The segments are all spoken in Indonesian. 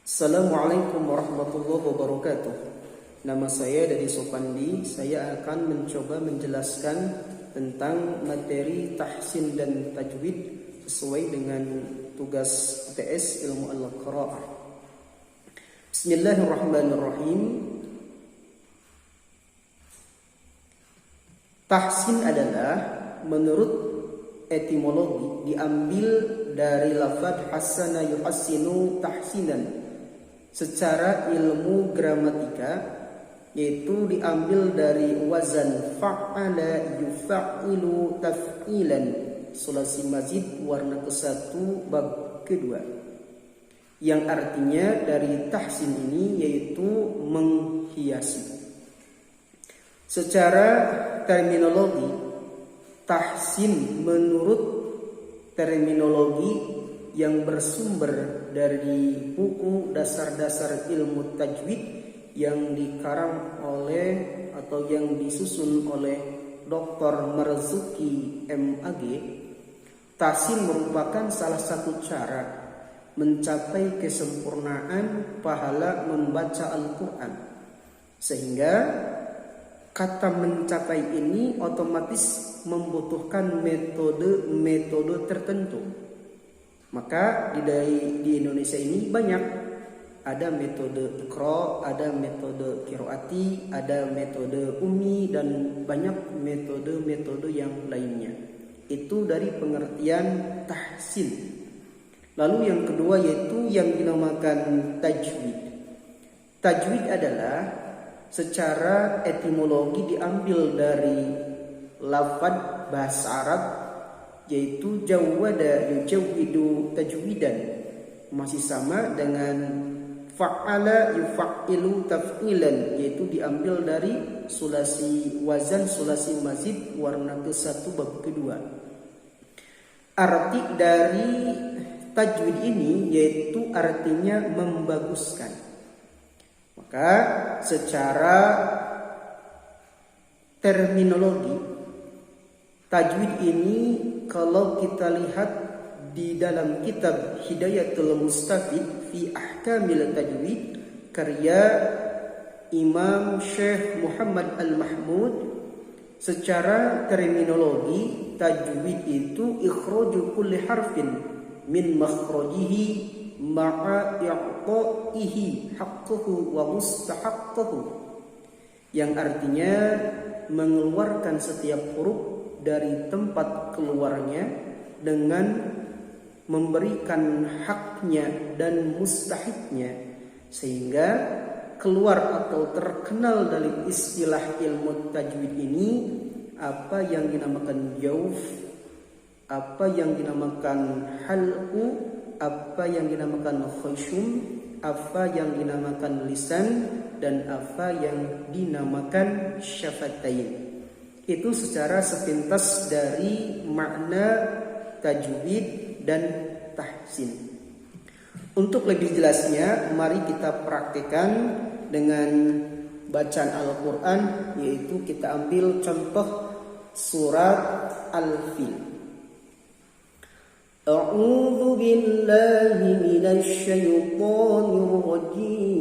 Assalamualaikum warahmatullahi wabarakatuh. Nama saya Dadi Sopandi. Saya akan mencoba menjelaskan tentang materi tahsin dan tajwid sesuai dengan tugas UTS Ilmu Al-Qiraah. Bismillahirrahmanirrahim. Tahsin adalah menurut etimologi diambil dari lafaz hasana yuhassinu tahsinan. Secara ilmu gramatika yaitu diambil dari wazan fa'ala yufa'ilu taf'ilan, sulasi mazid warna ke-1 bab kedua, yang artinya dari tahsin ini yaitu menghiasi. Secara terminologi, tahsin menurut terminologi yang bersumber dari buku dasar-dasar ilmu tajwid yang dikarang oleh atau yang disusun oleh Dr. Marzuki MAG. Tahsin merupakan salah satu cara mencapai kesempurnaan pahala membaca Al-Quran, sehingga kata mencapai ini otomatis membutuhkan metode tertentu. Maka di Indonesia ini banyak, ada metode Iqra, ada metode Qiraati, ada metode Ummi, dan banyak metode-metode yang lainnya. Itu dari pengertian tahsin. Lalu yang kedua yaitu yang dinamakan tajwid. Tajwid adalah secara etimologi diambil dari lafaz bahasa Arab yaitu jawwada yujawwidu tajwidan, masih sama dengan fa'ala yufa'ilu taf'ilan, yaitu diambil dari sulasi wazan sulasi mazid warna ke-1 bab kedua. Arti dari tajwid ini yaitu artinya membaguskan. Maka secara terminologi, tajwid ini kalau kita lihat di dalam kitab Hidayatul Mustafid fi Ahkamil Tajwid karya Imam Syekh Muhammad Al-Mahmud, secara terminologi tajwid itu ikhraju kulli harfin min makhrajihi ma'a i'ta'ihi haqqahu wa mustahaqqahu, yang artinya mengeluarkan setiap huruf dari tempat keluarnya dengan memberikan haknya dan mustahiknya, sehingga keluar atau terkenal dari istilah ilmu tajwid ini apa yang dinamakan jauf, apa yang dinamakan halqu, apa yang dinamakan khusyum, apa yang dinamakan lisan, dan apa yang dinamakan syafatain. Itu secara sepintas dari makna tajwid dan tahsin. Untuk lebih jelasnya, mari kita praktekkan dengan bacaan Al-Quran, yaitu kita ambil contoh surat Al-Fil. A'udzu billahi minasy syaithanir rajim.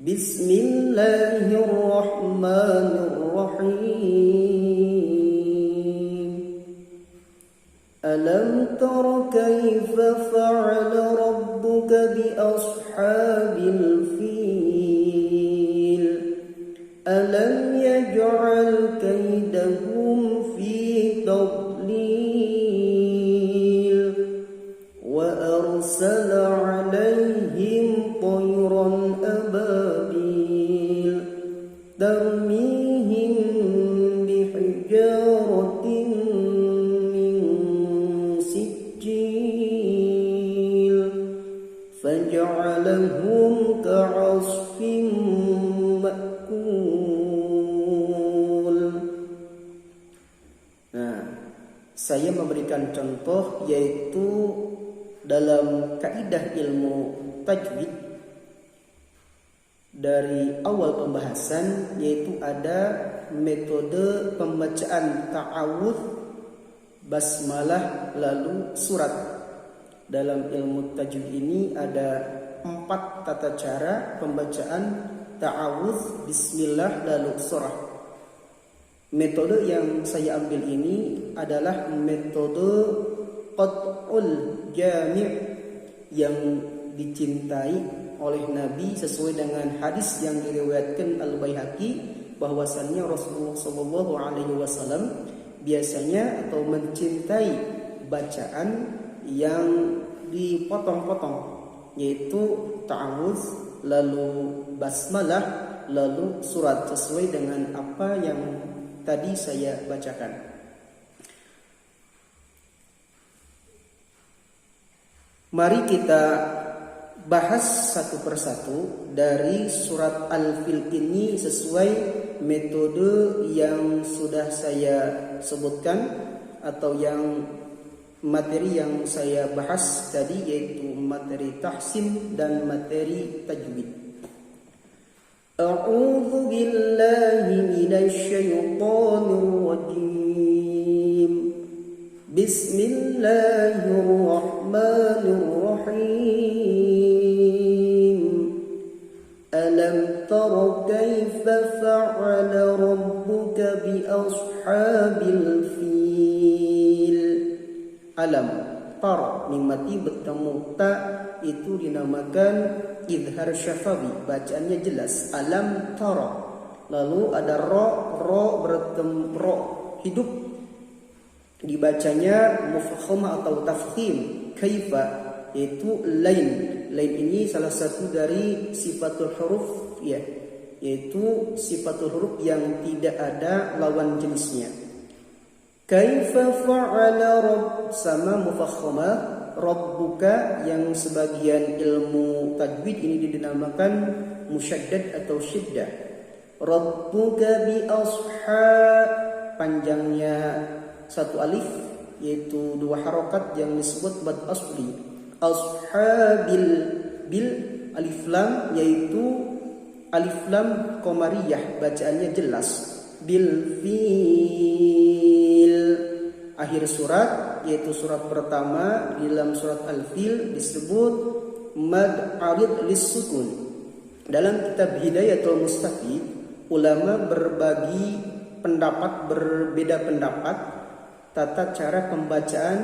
Bismillahirrahmanirrahim. Alam tara kaifa fa'ala rabbuka bi ashabil fil. Alam yaj'al kaidahum fi tadlil. Wa arsala 'alaihim tayran ababil tarmihim bihijaratin min sijil faj'alahum ka'asfin ma'kul. Nah, saya memberikan contoh yaitu dalam kaidah ilmu tajwid dari awal pembahasan, yaitu ada metode pembacaan ta'awudz, basmalah, lalu surat. dalam ilmu tajwid ini ada 4 tata cara pembacaan ta'awudz, bismillah, lalu surah. Metode yang saya ambil ini adalah metode qat'ul jami' yang dicintai oleh Nabi sesuai dengan hadis yang diriwayatkan Al-Baihaqi bahwasannya Rasulullah SAW biasanya atau mencintai bacaan yang dipotong-potong, yaitu ta'awudz, lalu basmalah, lalu surat, sesuai dengan apa yang tadi saya bacakan. Mari kita bahas satu persatu dari surat Al-Fil ini sesuai metode yang sudah saya sebutkan atau yang materi yang saya bahas tadi, yaitu materi tahsin dan materi tajwid. A'udzu billahi minasy syaithanir rajim. Bismillahirrahmanirrahim. Alam tara kaifa fa'ala rabbuka bi ashabil fil. Alam tar mimati bertemu ta itu dinamakan idhar syafawi, bacaannya jelas alam tara. Lalu ada ro bertemu ro hidup, dibacanya mufkhama atau tafkhim. Kaifa yaitu lain ini salah satu dari sifatul huruf ya, yaitu sifatul huruf yang tidak ada lawan jenisnya. Kaifa fa'ala rabb sama mufakhama, rabbuka yang sebagian ilmu tajwid ini dinamakan musyaddad atau syiddah. Rabbuka bi panjangnya satu alif, yaitu 2 harokat yang disebut mad asli. Ashabil bil alif lam, yaitu alif lam qamariyah, bacaannya jelas. Bil fil, akhir surat yaitu surat pertama di dalam surat Al-Fil disebut mad arid lis-sukun. Dalam kitab Hidayatul Mustafid, ulama berbagi pendapat, berbeda pendapat tata cara pembacaan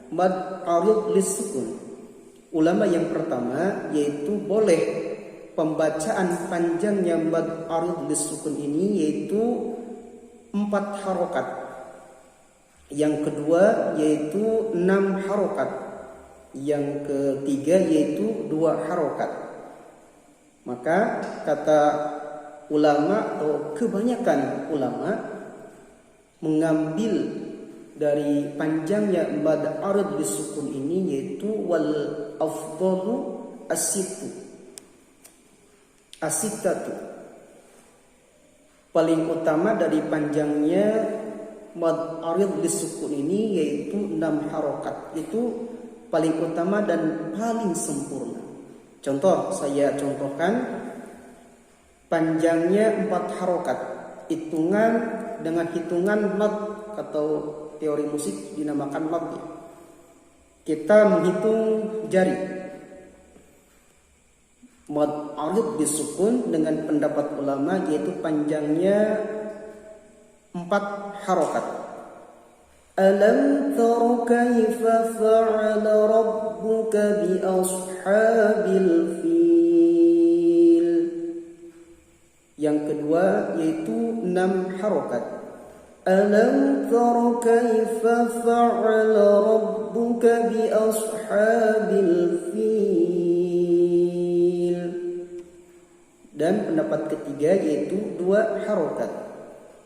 mad arid lis-sukun. Ulama yang pertama yaitu boleh pembacaan panjangnya mad arid lis-sukun ini yaitu 4 harokat. Yang kedua yaitu 6 harokat. Yang ketiga yaitu 2 harokat. Maka kata ulama atau kebanyakan ulama mengambil dari panjangnya mad arid lis-sukun ini yaitu wal afdalu asitatu. Paling utama dari panjangnya mad arid lis-sukun ini yaitu 6 harokat. Itu paling utama dan paling sempurna. Contoh, saya contohkan panjangnya 4 harokat. Hitungan dengan hitungan mad atau teori musik dinamakan mad. Kita menghitung jari. Mad arid disukun dengan pendapat ulama yaitu panjangnya 4 harokat. Alam tara kaifa fa'ala rabbuka bi ashabil fil. Yang kedua yaitu 6 harokat. Alam tara kaifa fa'ala rabbuka bi ashabil fil. Dan pendapat ketiga yaitu 2 harokat.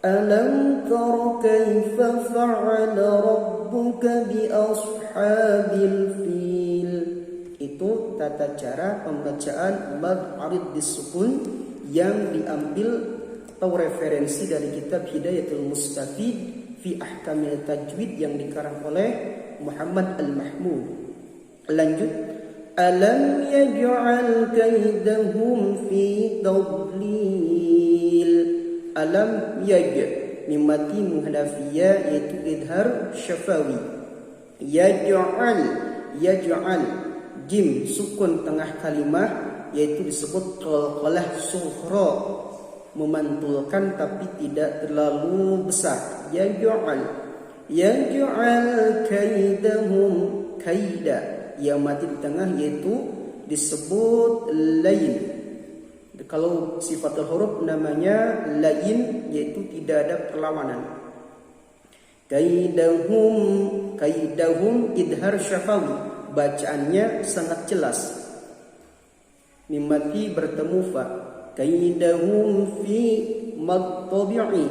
Alam tara kaifa fa'ala rabbuka bi ashabil fil. Itu tata cara pembacaan mad arid disukun yang diambil atau referensi dari kitab Hidayatul Mustafid fi Ahkamil Tajwid yang dikarang oleh Muhammad Al-Mahmud. Lanjut, alam yaj'al kaidahum fi tadlil. Alam mimati muhdafiyah yaitu idhar syafawi. Yaj'al yaj'al. Jim sukun tengah kalimah yaitu disebut qalqalah sughra, memantulkan tapi tidak terlalu besar. Yaj'al kaidahum kaida, yang mati di tengah yaitu disebut lain. Kalau sifatul huruf namanya lain, yaitu tidak ada perlawanan. Kaidahum idhar syafawi, bacaannya sangat jelas. Mim mati bertemu fa. Kaidahum fi madtabi'i,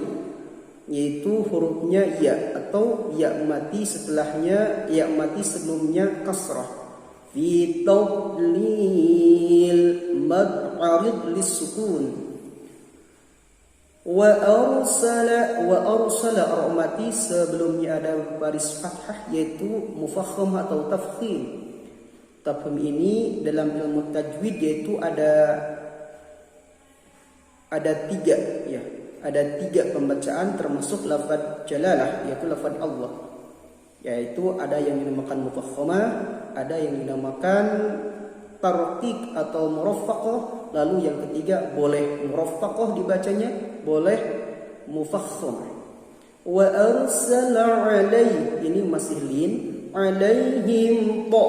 yaitu hurufnya ya atau ya mati setelahnya, ya mati sebelumnya kasrah. Fi tadlil mad arid lisukun. Wa arsala mati sebelumnya ada baris fathah yaitu mufakham atau tafkhim. Tafkhim ini dalam ilmu tajwid yaitu ada tiga ya. Ada tiga pembacaan termasuk lafaz jalalah yaitu lafaz Allah. Yaitu ada yang dinamakan mufakhamah, ada yang dinamakan tarqiq atau muraffaqah, lalu yang ketiga boleh muraffaqah dibacanya, boleh mufakhamah. Wa arsala alaih, ini masih lin, alaihim ta,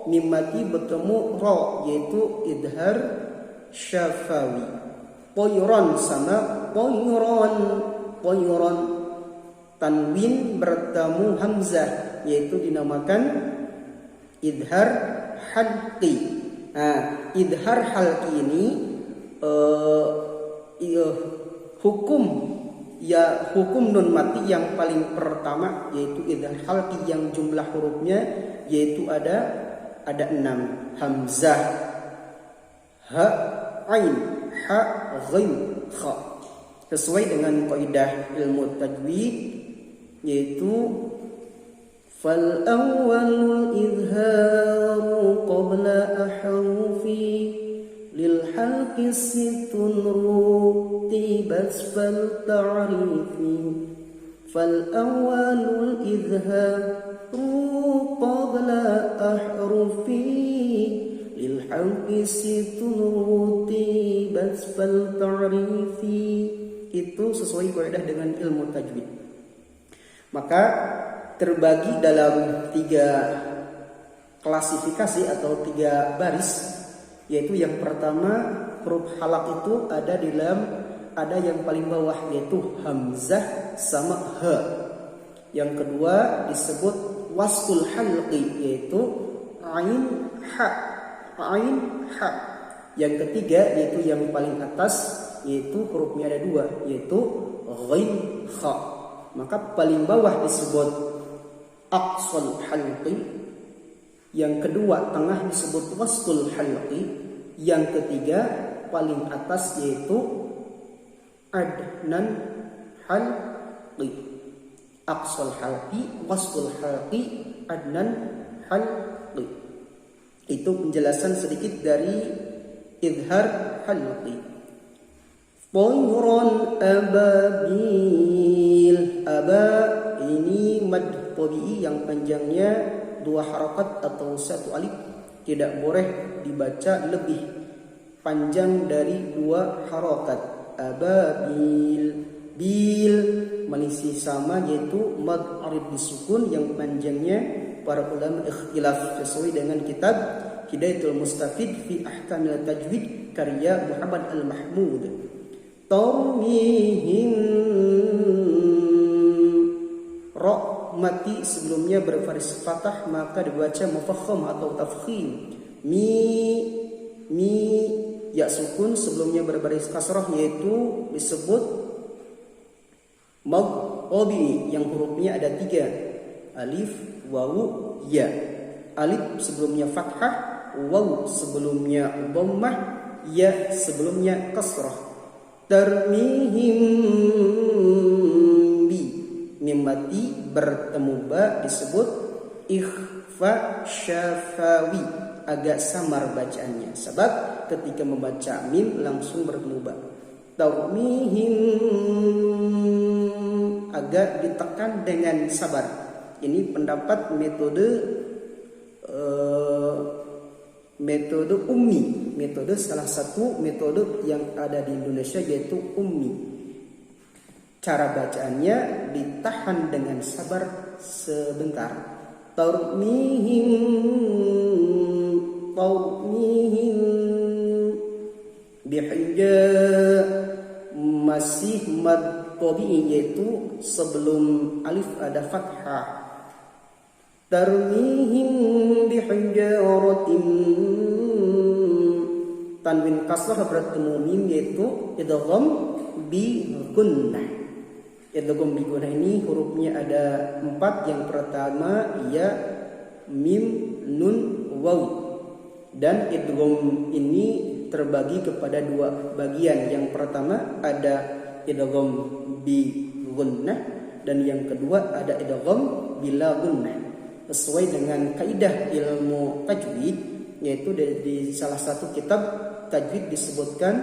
mim mati bertemu ra yaitu idhar syafawi. Toyron sama toyron, tanwin bertemu hamzah yaitu dinamakan idhar halqi. Nah, idhar halqi ini hukum nun mati yang paling pertama yaitu idhar halqi yang jumlah hurufnya yaitu ada 6, hamzah, ha, ain, ha, ghain, kha. Sesuai dengan kaidah ilmu tajwid yaitu fal awwalul izharu qabla ahrufi lil halqi sittun rutibas fal ta'rifi. Fal awwalul izharu qabla ahrufi lil halqi sittun rutibas fal ta'rifi. Itu sesuai kaidah dengan ilmu tajwid. Maka terbagi dalam 3 klasifikasi atau 3 baris, yaitu yang pertama huruf halaq itu ada yang paling bawah yaitu hamzah sama ha. Yang kedua disebut wasful halqi yaitu ain ha. Yang ketiga yaitu yang paling atas yaitu hurufnya ada 2 yaitu ghain kha. Maka paling bawah disebut aqsal halqi, yang kedua tengah disebut wasful halqi, yang ketiga paling atas yaitu adnan halqi. Aqsal halqi, wasful halqi, adnan halqi. Itu penjelasan sedikit dari idhar halqi. Toyron ababil. Aba ini mad tabi'i yang panjangnya 2 harakat atau 1 alif. Tidak boleh dibaca lebih panjang dari 2 harakat. Ababil. Bil masih sama yaitu mad arid disukun yang panjangnya para ulama ikhtilaf sesuai dengan kitab Hidayatul Mustafid fi Ahkamil Tajwid karya Muhammad Al-Mahmud. Tarmihim, ra mati sebelumnya berbaris fathah maka dibaca mufakham atau tafkhim. Mi ya sukun sebelumnya berbaris kasrah yaitu disebut madhi yang hurufnya ada 3, alif, wawu, ya. Alif sebelumnya fathah, wawu sebelumnya dhammah, ya sebelumnya kasrah. Tarmihim bi, mim mati bertemu ba disebut ikhfa syafawi, agak samar bacaannya sebab ketika membaca mim langsung bertemu ba. Tarmihim agak ditekan dengan sabar. Ini pendapat metode metode ummi, metode salah satu metode yang ada di Indonesia yaitu ummi. Cara bacaannya ditahan dengan sabar sebentar. Tarmihim bihija, masih mad tabi'i yaitu sebelum alif ada fathah. Tarmihim bihijaratin, tanwin kasrah bertemu mim yaitu idgham bi gunnah. Idgham bi gunnah ini hurufnya ada 4. Yang pertama ya, mim, nun, waw. Dan idgham ini terbagi kepada 2 bagian. Yang pertama ada idgham bi gunnah dan yang kedua ada idgham bila gunnah. Sesuai dengan kaidah ilmu tajwid, yaitu di salah satu kitab tajwid disebutkan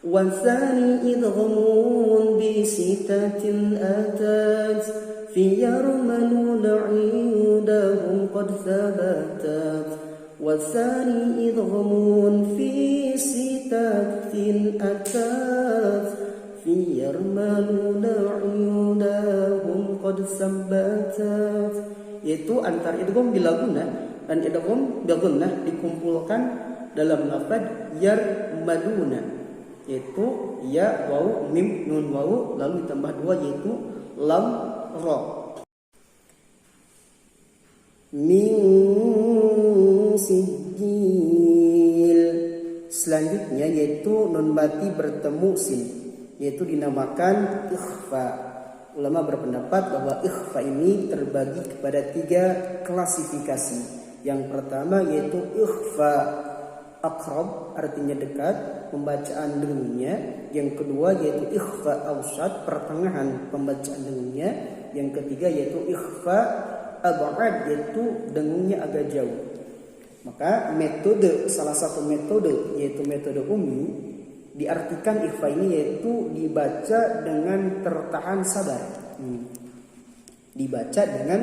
wasani idghamun bi sitatin atat fi yarmaluna indahum qad thabatat. Wasani idghamun fi sitatin atat fi yarmaluna indahum qad thabatat. Yaitu antara idgham bila gunnah dan idgham bi gunnah dikumpulkan dalam lafaz yarmaluna, yaitu ya, waw, mim, nun, waw lalu ditambah 2 yaitu lam, ra. Min sijil, selanjutnya yaitu nun mati bertemu sin, yaitu dinamakan ikhfa. Ulama berpendapat bahwa ikhfa ini terbagi kepada 3 klasifikasi. Yang pertama yaitu ikhfa aqrab, artinya dekat pembacaan dengunnya. Yang kedua yaitu ikhfa awsat, pertengahan pembacaan dengunnya. Yang ketiga yaitu ikhfa ab'ad, yaitu dengunnya agak jauh. Maka metode, salah satu metode yaitu metode ummi, diartikan ikhfa ini yaitu dibaca dengan tertahan sabar. Dibaca dengan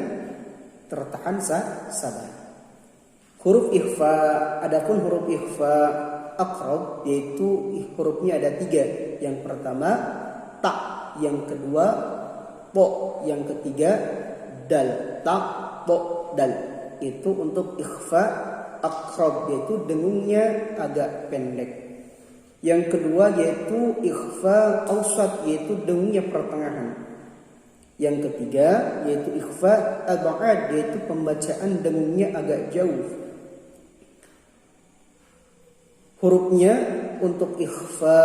tertahan sabar. Huruf ikhfa, adapun huruf ikhfa aqrab yaitu hurufnya ada 3. Yang pertama ta, yang kedua po, yang ketiga dal. Ta, po, dal. Itu untuk ikhfa aqrab, yaitu dengungnya agak pendek. Yang kedua yaitu ikhfa awsat, yaitu dengungnya pertengahan. Yang ketiga yaitu ikhfa ab'ad, yaitu pembacaan dengungnya agak jauh. Hurufnya untuk ikhfa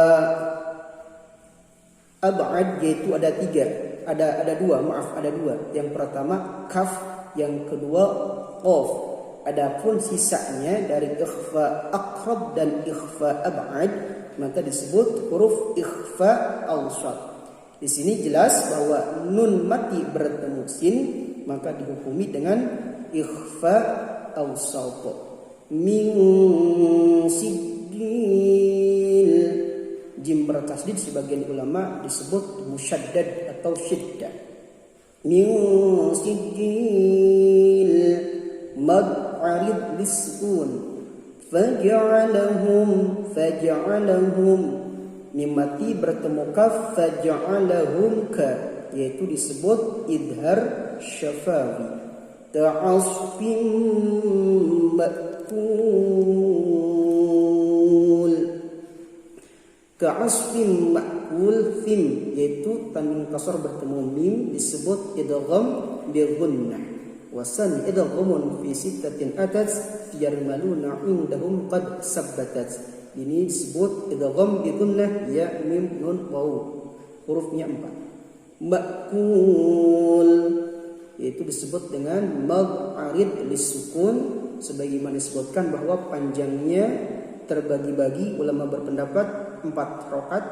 ab'ad yaitu ada 3. Ada 2. Yang pertama kaf, yang kedua qaf. Adapun sisanya dari ikhfa aqrab dan ikhfa ab'ad maka disebut huruf ikhfa awsat. Di sini jelas bahwa nun mati bertemu sin maka dihukumi dengan ikhfa awsat. Min sijil, jim bertasdid sebagian ulama disebut musyaddad atau syiddah. Min sijil mad arid lisukun faj'alahum mimati bertemu kaf faj'alahum ka, yaitu disebut idhar syafawi. Ta'asfim ma'kul, ka'asfim ma'kul, fim yaitu tanwin kasar bertemu mim disebut idgham bi gunnah. Wasan idghamun fi sittatin atat yarmaluna indahum qad sabbatat. Ini disebut idgham bi gunnah ya, mim, nun, waw. Hurufnya 4. Ma'kul yaitu disebut dengan mad arid lisukun, sebagaimana disebutkan bahwa panjangnya terbagi-bagi. Ulama berpendapat 4 harokat,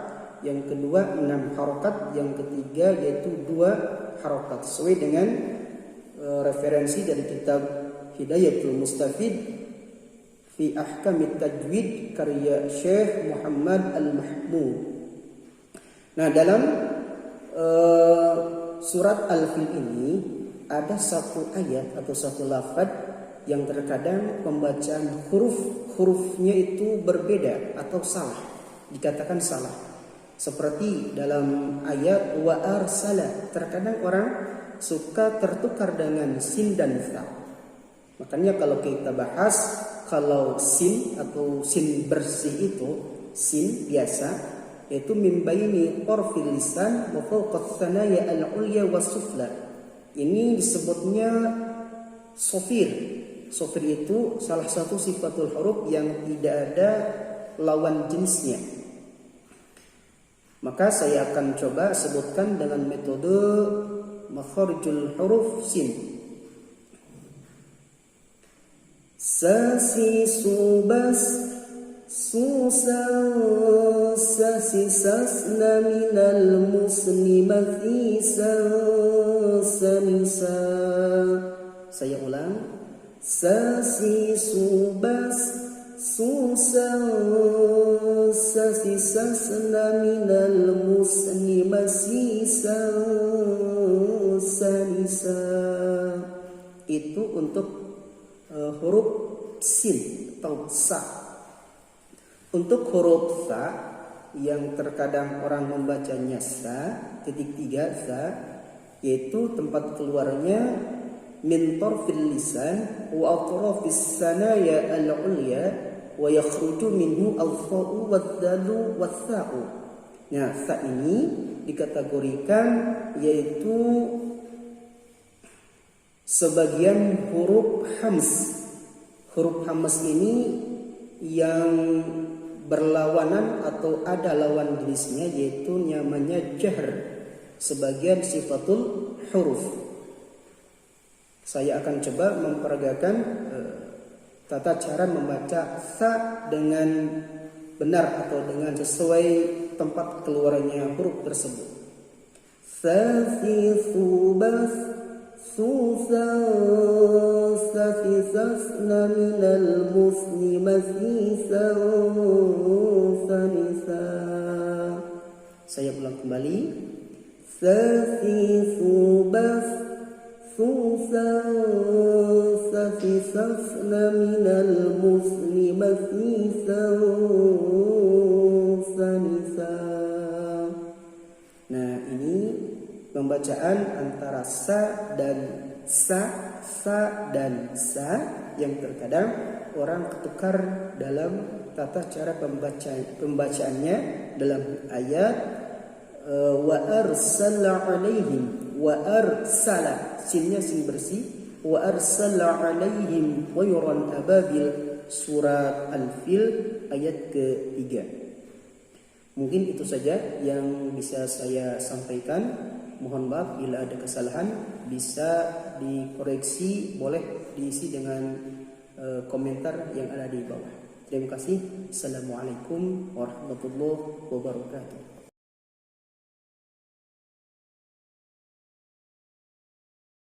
yang kedua 6 harokat, yang ketiga yaitu 2 harokat, sesuai dengan referensi dari kitab Hidayatul Mustafid fi Ahkamit Tajwid karya Syekh Muhammad Al-Mahmud. Nah, dalam surat Al-Fil ini ada satu ayat atau satu lafaz yang terkadang pembacaan hurufnya itu berbeda atau salah, dikatakan salah. Seperti dalam ayat wa arsala, terkadang orang suka tertukar dengan sin dan ta. Makanya kalau kita bahas, kalau sin atau sin bersih itu, sin biasa, yaitu min baini tarfil lisan wa fawqa thanaya al-ulya was-sufla. Ini disebutnya sofir. Sofir itu salah satu sifatul huruf yang tidak ada lawan jenisnya. Maka saya akan coba sebutkan dengan metode makharijul huruf sin. Sa si su bas su sa sa si sasna minal muslimati sa sa nisa. Saya ulang. Sa si su bas su sa sa si sasna minal muslimati sa sa nisa. Itu untuk huruf sin atau sa. Untuk huruf sa yang terkadang orang membacanya sa, titik 3 sa, yaitu tempat keluarnya min tarfil lisan wa atrafis sanaya al-ulya wa yakhruju minhu al-fa'u wad-dalu wath-tha'u. Nah, sa ini dikategorikan yaitu sebagian huruf hams. Huruf hams ini yang berlawanan atau ada lawan jenisnya, yaitu namanya jahr, sebagian sifatul huruf. Saya akan coba memperagakan tata cara membaca sa dengan benar atau dengan sesuai tempat keluarnya huruf tersebut. Sa si su bas su sa sa si sasna minal muslimati sa sa nisa. Saya ulang kembali. Sa si su bas susa sa si sasna minal muslimati sa sa nisa. Nah, ini pembacaan antara sa dan sa dan sa yang terkadang orang tukar dalam tata cara pembacaannya dalam ayat wa arsala alaihim. Wa arsala, sinnya sin bersih. Wa arsala alaihim wayran ababil, surat Al-Fil ayat ke-3. Mungkin itu saja yang bisa saya sampaikan. Mohon maaf bila ada kesalahan, bisa dikoreksi, boleh diisi dengan komentar yang ada di bawah. Terima kasih. Assalamualaikum warahmatullahi wabarakatuh.